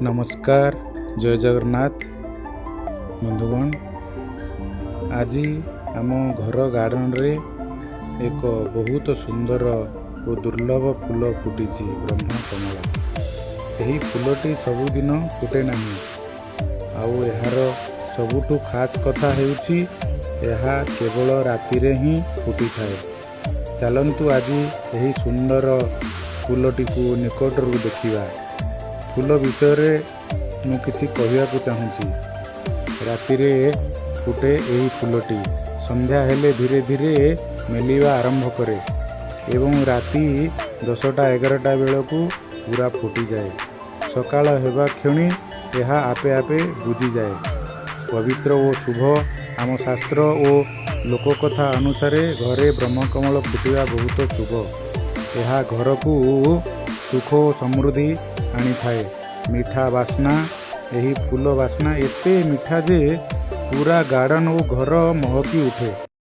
नमस्कार जय जगन्नाथ बंधुगण। आज आम घर गार्डन रे एक बहुत सुंदर और दुर्लभ फूल फुटी ब्रह्म कमला। यही फूलटी सबुदिन फुटे नहीं। आउ यार सबुठु खास कथा हेउछि यह केवल राति रे ही फुटी थाए। चलंतु आज यही सुंदर फूलटी को निकटरू देखिबा। फूल विषय मु किछि कहवाकू चाहूँगी। राति रे फुटे यही फूलटी संध्या हेले धीरे धीरे मेलिवा आरंभ करे एवं राति 10टा-11टा बेलू पूरा फुटी जाए। सकाळ हेबा क्षणी यह आपे आपे बुझी जाए। पवित्र और शुभ आम शास्त्र और लोककथा अनुसार घरे ब्रह्मकमल फुटिवा बहुत शुभ। यह घर को सुख और समृद्धि आनी थाए। मीठा बास्ना यही फूल बास्ना एते मीठा जे पूरा गार्डन और घर महकी उठे।